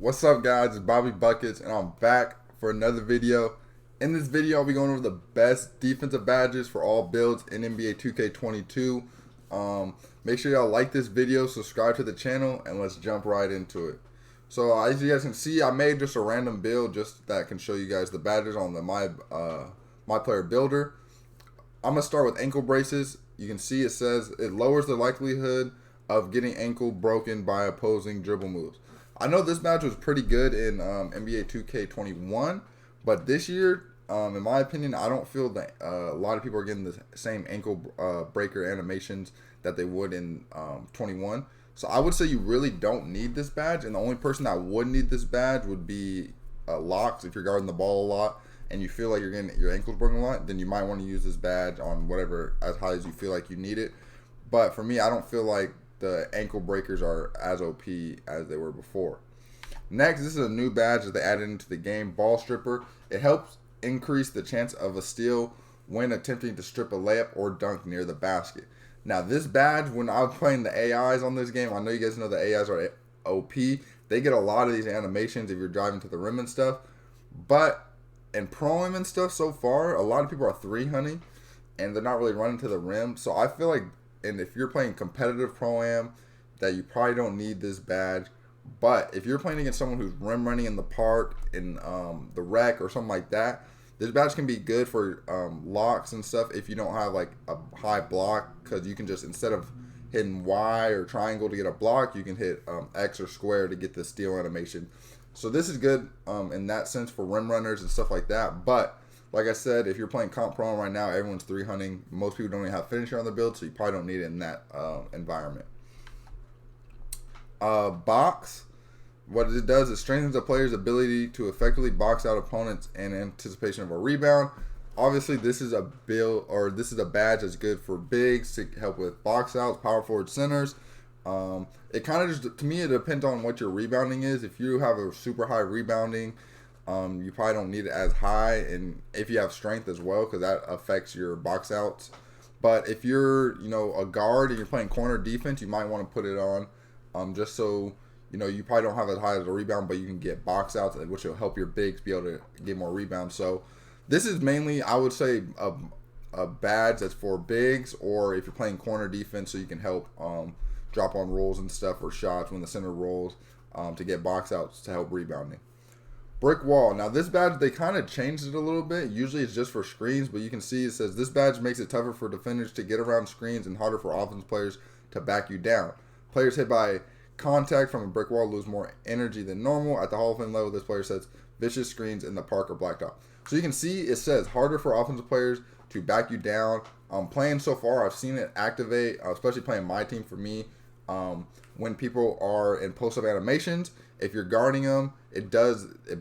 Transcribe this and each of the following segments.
What's up, guys? It's Bobby Buckets, and I'm back for another video. In this video, I'll be going over the best defensive badges for all builds in NBA 2K22. Make sure y'all like this video, subscribe to the channel, and let's jump right into it. So, as you guys can see, I made just a random build just that can show you guys the badges on the My Player Builder. I'm gonna start with ankle braces. You can see it says it lowers the likelihood of getting ankle broken by opposing dribble moves. I know this badge was pretty good in NBA 2K21, but this year, in my opinion, I don't feel that a lot of people are getting the same ankle breaker animations that they would in 21. So I would say you really don't need this badge, and the only person that would need this badge would be locks. If you're guarding the ball a lot and you feel like you're getting your ankles broken a lot, then you might want to use this badge on whatever as high as you feel like you need it. But for me, I don't feel like the ankle breakers are as OP as they were before. Next, this is a new badge that they added into the game, Ball Stripper. It helps increase the chance of a steal when attempting to strip a layup or dunk near the basket. Now, this badge, when I was playing the AIs on this game, I know you guys know the AIs are OP. They get a lot of these animations if you're driving to the rim and stuff. But in Pro-Am and stuff so far, a lot of people are 3-hunting, and they're not really running to the rim. So I feel like, and if you're playing competitive Pro-Am, that you probably don't need this badge. But if you're playing against someone who's rim running in the park, in the rec or something like that, this badge can be good for locks and stuff if you don't have like a high block, because you can just, instead of hitting Y or triangle to get a block, you can hit X or square to get the steal animation. So this is good in that sense for rim runners and stuff like that. But like I said, if you're playing comp pro right now, everyone's 3-hunting. Most people don't even have finisher on the build, so you probably don't need it in that environment. Box. What it does is strengthens a player's ability to effectively box out opponents in anticipation of a rebound. Obviously, this is a build, or this is a badge that's good for bigs to help with box outs, power forward, centers. It kind of just, to me, it depends on what your rebounding is. If you have a super high rebounding, you probably don't need it as high, and if you have strength as well, because that affects your box outs. But if you're, a guard and you're playing corner defense, you might want to put it on, just so you probably don't have as high as a rebound, but you can get box outs, which will help your bigs be able to get more rebounds. So this is mainly, I would say, a badge that's for bigs, or if you're playing corner defense, so you can help drop on rolls and stuff, or shots when the center rolls, to get box outs to help rebounding. Brick wall. Now this badge, they kind of changed it a little bit. Usually it's just for screens, but you can see it says this badge makes it tougher for defenders to get around screens and harder for offense players to back you down. Players hit by contact from a brick wall lose more energy than normal. At the Hall of Fame level, this player sets vicious screens in the park or blacktop. So you can see it says harder for offensive players to back you down. Playing so far, I've seen it activate, especially playing my team for me. When people are in post-up animations, if you're guarding them, it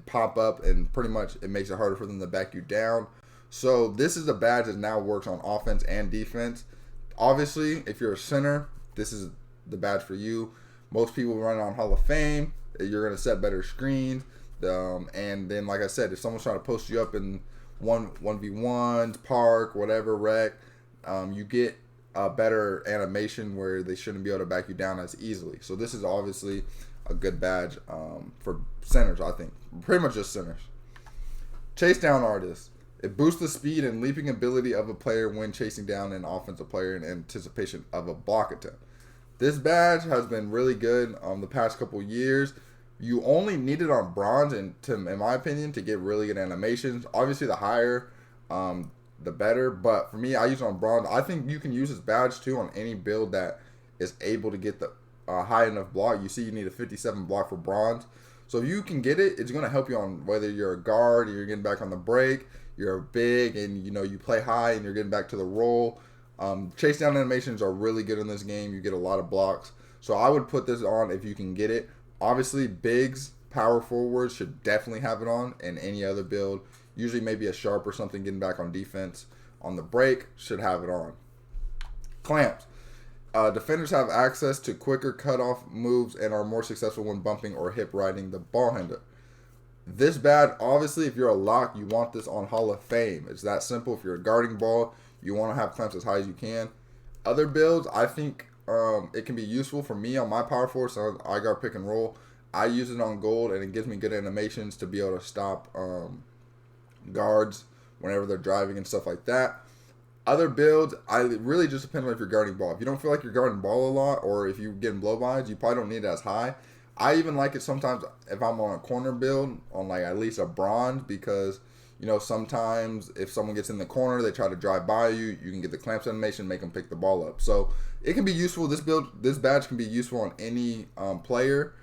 pop up, and pretty much it makes it harder for them to back you down. So this is a badge that now works on offense and defense. Obviously, if you're a center, this is the badge for you. Most people run on Hall of Fame. You're going to set better screens. And then, like I said, if someone's trying to post you up in 1v1s, park, whatever, rec, you get a better animation where they shouldn't be able to back you down as easily. So this is obviously a good badge for centers, I think. Pretty much just centers. Chase down artist. It boosts the speed and leaping ability of a player when chasing down an offensive player in anticipation of a block attempt. This badge has been really good the past couple years. You only need it on bronze, in my opinion, to get really good animations. Obviously, the higher, the better. But for me, I use it on bronze. I think you can use this badge too on any build that is able to get the high enough block. You see, you need a 57 block for bronze. So if you can get it, it's going to help you on whether you're a guard, or you're getting back on the break, you're a big, and you play high and you're getting back to the roll. Chase down animations are really good in this game. You get a lot of blocks. So I would put this on if you can get it. Obviously, bigs, power forwards should definitely have it on, and any other build. Usually maybe a sharp or something getting back on defense on the break should have it on. Clamps. Defenders have access to quicker cutoff moves and are more successful when bumping or hip riding the ball handler. This badge, obviously, if you're a lock, you want this on Hall of Fame. It's that simple. If you're a guarding ball, you want to have clamps as high as you can. Other builds, I think it can be useful for me on my power forward, so I guard pick and roll. I use it on gold, and it gives me good animations to be able to stop guards whenever they're driving and stuff like that. Other builds, it really just depends on if you're guarding ball. If you don't feel like you're guarding ball a lot, or if you're getting blow-bys, you probably don't need it as high. I even like it sometimes if I'm on a corner build, on like at least a bronze, because, you know, sometimes if someone gets in the corner, they try to drive by you, you can get the clamps animation, make them pick the ball up. So it can be useful. This badge can be useful on any player.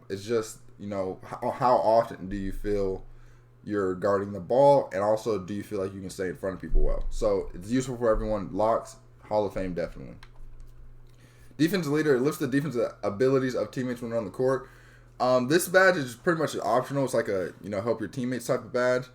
It's just, you know, how often do you feel you're guarding the ball, and also do you feel like you can stay in front of people well? So it's useful for everyone. Locks, Hall of Fame, definitely. Defensive leader, it lifts the defensive abilities of teammates when on the court. This badge is pretty much optional. It's like a, you know, help your teammates type of badge.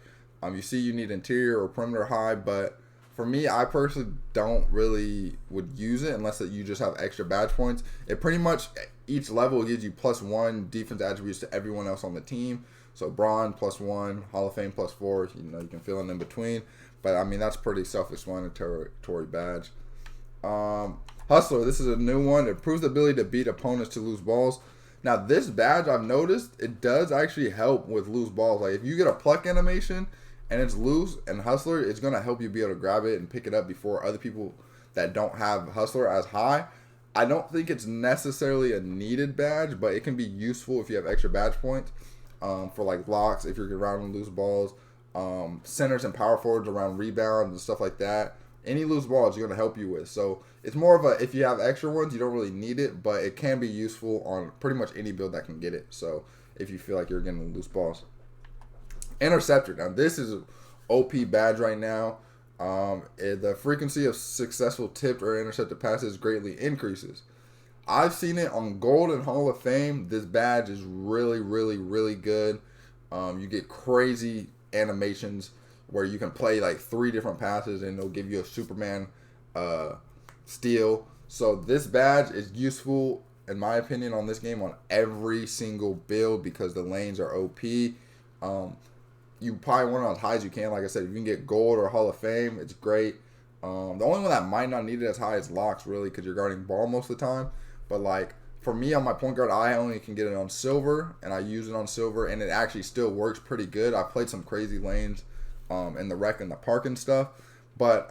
You see you need interior or perimeter high, but for me, I personally don't really would use it unless that you just have extra badge points. It pretty much, each level gives you +1 defense attributes to everyone else on the team. So bronze +1, Hall of Fame +4. You know, you can fill in between, but I mean that's pretty self-explanatory badge. Hustler, this is a new one. It improves the ability to beat opponents to lose balls. Now this badge, I've noticed, it does actually help with loose balls. Like if you get a pluck animation and it's loose, and Hustler, it's gonna help you be able to grab it and pick it up before other people that don't have Hustler as high. I don't think it's necessarily a needed badge, but it can be useful if you have extra badge points. For like blocks, if you're around loose balls, centers and power forwards around rebounds and stuff like that. Any loose balls you're going to help you with. So it's more of a, if you have extra ones, you don't really need it, but it can be useful on pretty much any build that can get it. So if you feel like you're getting loose balls. Interceptor. Now this is an OP badge right now. The frequency of successful tipped or intercepted passes greatly increases. I've seen it on Gold and Hall of Fame. This badge is really, really, really good. You get crazy animations where you can play like 3 different passes and it'll give you a Superman steal. So this badge is useful, in my opinion, on this game on every single build because the lanes are OP. You probably want it as high as you can. Like I said, if you can get Gold or Hall of Fame, it's great. The only one that might not need it as high is Locks, really, because you're guarding ball most of the time. But like for me on my point guard, I only can get it on silver, and I use it on silver, and it actually still works pretty good. I played some crazy lanes in the rec and the park and stuff. But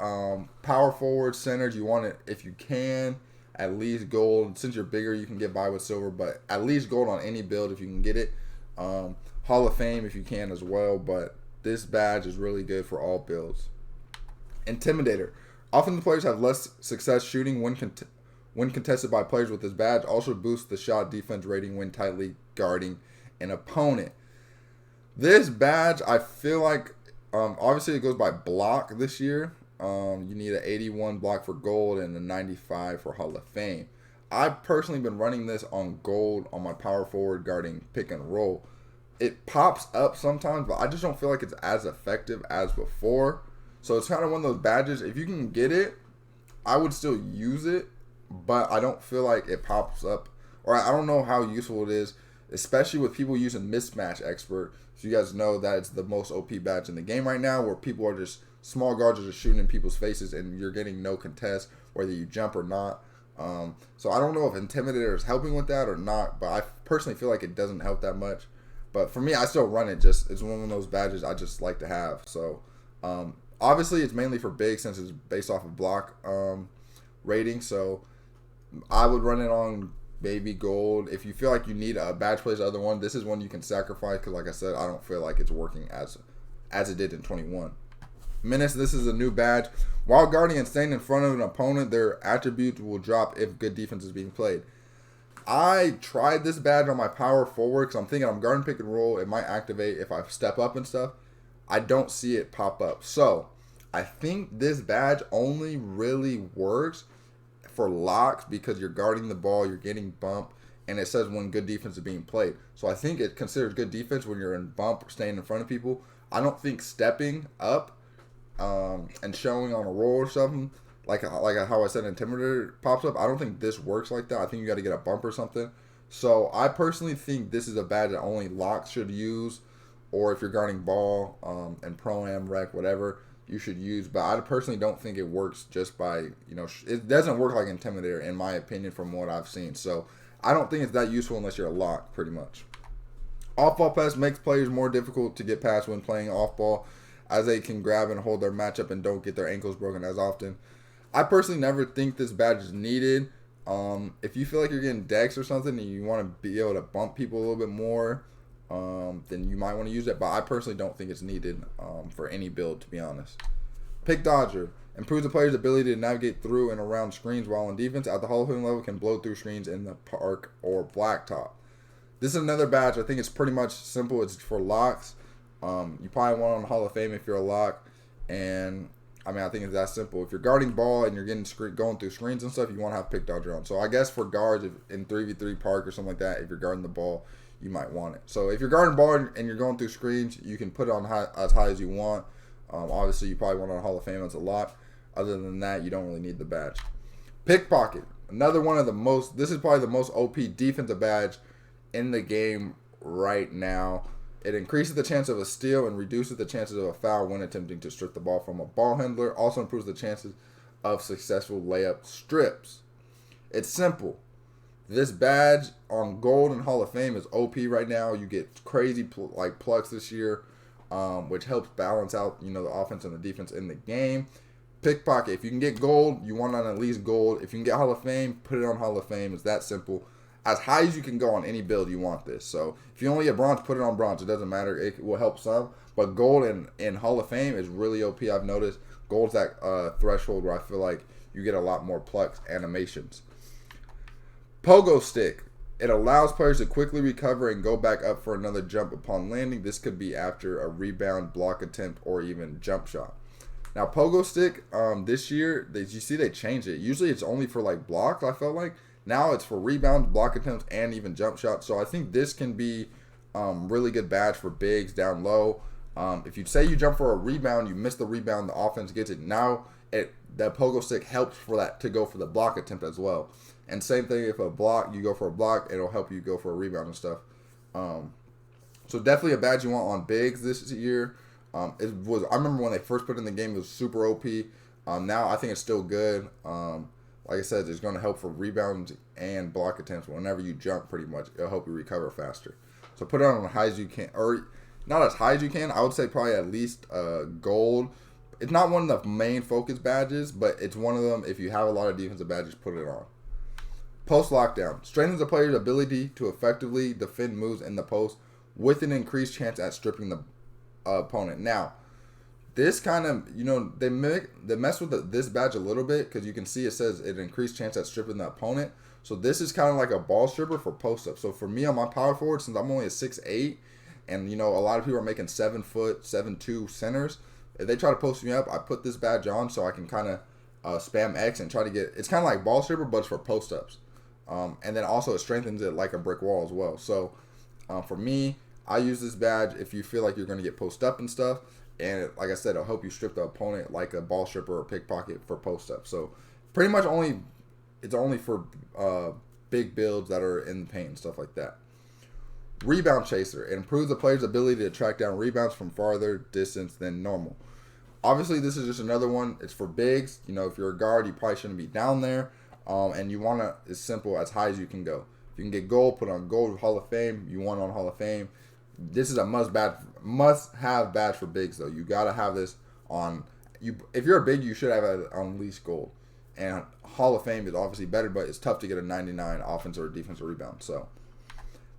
power forward, centers, you want it if you can. At least Gold. Since you're bigger, you can get by with silver, but at least Gold on any build if you can get it. Hall of Fame if you can as well, but this badge is really good for all builds. Intimidator. Often the players have less success shooting when contested by players with this badge. Also boosts the shot defense rating when tightly guarding an opponent. This badge, I feel like, obviously it goes by block this year. You need an 81 block for Gold and a 95 for Hall of Fame. I've personally been running this on Gold on my power forward guarding pick and roll. It pops up sometimes, but I just don't feel like it's as effective as before. So it's kind of one of those badges. If you can get it, I would still use it, but I don't feel like it pops up, or I don't know how useful it is, especially with people using Mismatch Expert. So you guys know that it's the most OP badge in the game right now, where people are just, small guards are just shooting in people's faces and you're getting no contest, whether you jump or not. So I don't know if Intimidator is helping with that or not, but I personally feel like it doesn't help that much. But for me, I still run it. Just it's one of those badges I just like to have. So obviously, it's mainly for big since it's based off of block rating. So I would run it on maybe Gold. If you feel like you need a badge place other one, this is one you can sacrifice because, like I said, I don't feel like it's working as it did in 21. Menace, this is a new badge. While guarding and staying in front of an opponent, their attributes will drop if good defense is being played. I tried this badge on my power forward because I'm thinking I'm guarding pick and roll. It might activate if I step up and stuff. I don't see it pop up. So I think this badge only really works for locks because you're guarding the ball, you're getting bump, and it says when good defense is being played. So I think it considers good defense when you're in bump or staying in front of people. I don't think stepping up and showing on a roll or something, like how I said Intimidator pops up, I don't think this works like that. I think you got to get a bump or something. So I personally think this is a badge that only locks should use, or if you're guarding ball and pro-am, rec, whatever, you should use. But I personally don't think it works just by, it doesn't work like Intimidator in my opinion from what I've seen. So I don't think it's that useful unless you're a lock, pretty much. Off-ball pass makes players more difficult to get past when playing off-ball, as they can grab and hold their matchup and don't get their ankles broken as often. I personally never think this badge is needed. If you feel like you're getting decks or something and you want to be able to bump people a little bit more, then you might want to use it. But I personally don't think it's needed for any build, to be honest. Pick Dodger. Improves the player's ability to navigate through and around screens while on defense. At the Hall of Fame level, can blow through screens in the park or blacktop. This is another badge. I think it's pretty much simple. It's for locks. You probably want on Hall of Fame if you're a lock. And, I mean, I think it's that simple. If you're guarding ball and you're going through screens and stuff, you want to have Pick Dodger on. So I guess for guards, in 3v3 park or something like that, if you're guarding the ball, you might want it. So if you're guarding ball and you're going through screens, you can put it on as high as you want. Obviously, you probably want it on Hall of Fame as a lock. Other than that, you don't really need the badge. Pickpocket. Another one of the most, this is probably the most OP defensive badge in the game right now. It increases the chance of a steal and reduces the chances of a foul when attempting to strip the ball from a ball handler. Also improves the chances of successful layup strips. It's simple. This badge on Gold and Hall of Fame is OP right now. You get crazy plucks this year, which helps balance out the offense and the defense in the game. Pickpocket. If you can get Gold, you want on at least Gold. If you can get Hall of Fame, put it on Hall of Fame. It's that simple. As high as you can go on any build, you want this. So if you only get bronze, put it on bronze. It doesn't matter. It will help some. But Gold and Hall of Fame is really OP. I've noticed Gold's that threshold where I feel like you get a lot more plucks animations. Pogo Stick. It allows players to quickly recover and go back up for another jump upon landing. This could be after a rebound, block attempt, or even jump shot. Now, Pogo Stick, this year, you see they changed it. Usually it's only for like blocks, I felt like. Now it's for rebounds, block attempts, and even jump shots. So I think this can be really good badge for bigs down low. If you say you jump for a rebound, you miss the rebound, the offense gets it. Now that Pogo Stick helps for that to go for the block attempt as well. And same thing, if you go for a block, it'll help you go for a rebound and stuff. So definitely a badge you want on bigs this year. I remember when they first put it in the game, it was super OP. Now I think it's still good. Like I said, it's going to help for rebounds and block attempts. Whenever you jump, pretty much, it'll help you recover faster. So put it on as high as you can, or not as high as you can. I would say probably at least Gold. It's not one of the main focus badges, but it's one of them. If you have a lot of defensive badges, put it on. Post lockdown strengthens the player's ability to effectively defend moves in the post with an increased chance at stripping the opponent. Now, this kind of, they mess with this badge a little bit because you can see it says it increased chance at stripping the opponent. So this is kind of like a ball stripper for post up. So for me on my power forward, since I'm only a 6'8", and a lot of people are making 7 foot, 7'2" centers, if they try to post me up, I put this badge on so I can kind of spam X and try to get. It's kind of like ball stripper, but it's for post ups. And then also it strengthens it like a brick wall as well. So for me, I use this badge if you feel like you're going to get post up and stuff. And like I said, it'll help you strip the opponent like a ball stripper or pickpocket for post up. So pretty much it's only for big builds that are in the paint and stuff like that. Rebound Chaser. It improves the player's ability to track down rebounds from farther distance than normal. Obviously, this is just another one. It's for bigs. If you're a guard, you probably shouldn't be down there. And you want to, it's simple, as high as you can go. If you can get Gold, put on Gold with Hall of Fame. You want on Hall of Fame. This is a must-have badge for bigs, though. You got to have this on. If you're a big, you should have it on at least Gold. And Hall of Fame is obviously better, but it's tough to get a 99 offensive or defensive rebound. So,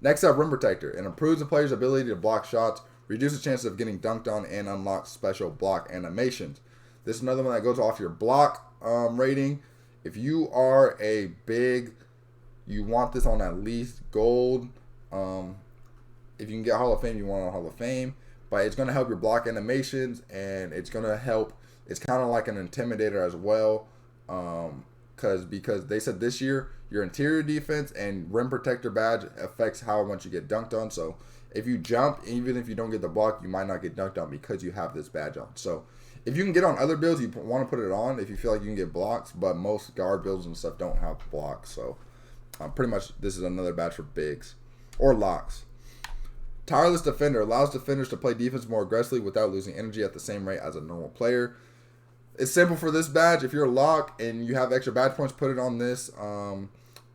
next up, Rim Protector. It improves the player's ability to block shots, reduces chances of getting dunked on, and unlocks special block animations. This is another one that goes off your block rating. If you are a big, you want this on at least Gold. If you can get Hall of Fame, you want on Hall of Fame. But it's going to help your block animations, and it's going to help. It's kind of like an Intimidator as well. Because they said this year, your interior defense and Rim Protector badge affects how much you get dunked on. So if you jump, even if you don't get the block, you might not get dunked on because you have this badge on. So if you can get on other builds, you want to put it on if you feel like you can get blocks. But most guard builds and stuff don't have blocks. So pretty much this is another badge for bigs or locks. Tireless Defender allows defenders to play defense more aggressively without losing energy at the same rate as a normal player. It's simple for this badge. If you're a lock and you have extra badge points, put it on this on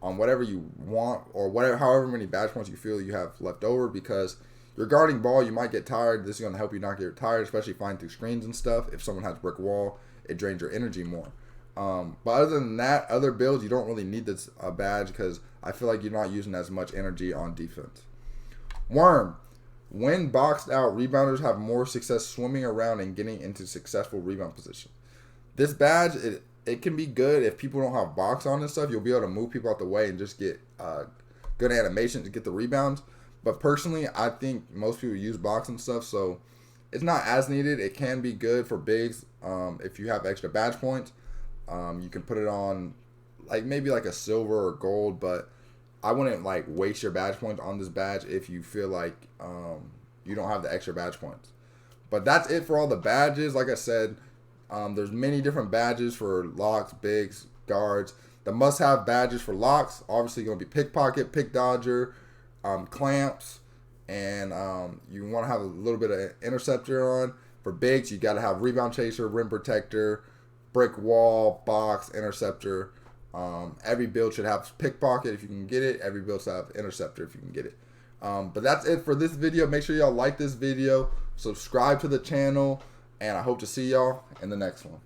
on whatever you want, or whatever, however many badge points you feel you have left over, because you're guarding ball, you might get tired. This is going to help you not get tired, especially flying through screens and stuff. If someone has a brick wall, it drains your energy more. But other than that, other builds, you don't really need this badge, because I feel like you're not using as much energy on defense. Worm. When boxed out, rebounders have more success swimming around and getting into successful rebound position. This badge, it can be good if people don't have box on and stuff. You'll be able to move people out the way and just get good animation to get the rebounds. But personally, I think most people use box and stuff, so it's not as needed. It can be good for bigs if you have extra badge points. You can put it on maybe like a silver or gold, but I wouldn't waste your badge points on this badge if you feel like you don't have the extra badge points. But that's it for all the badges. Like I said, there's many different badges for locks, bigs, guards. The must-have badges for locks, obviously going to be Pickpocket, Pick Dodger, clamps, and you want to have a little bit of Interceptor on. For bigs, you got to have Rebound Chaser, Rim Protector, Brick Wall, Box, Interceptor. Every build should have Pickpocket if you can get it. Every build should have Interceptor if you can get it. But that's it for this video. Make sure y'all like this video, subscribe to the channel, and I hope to see y'all in the next one.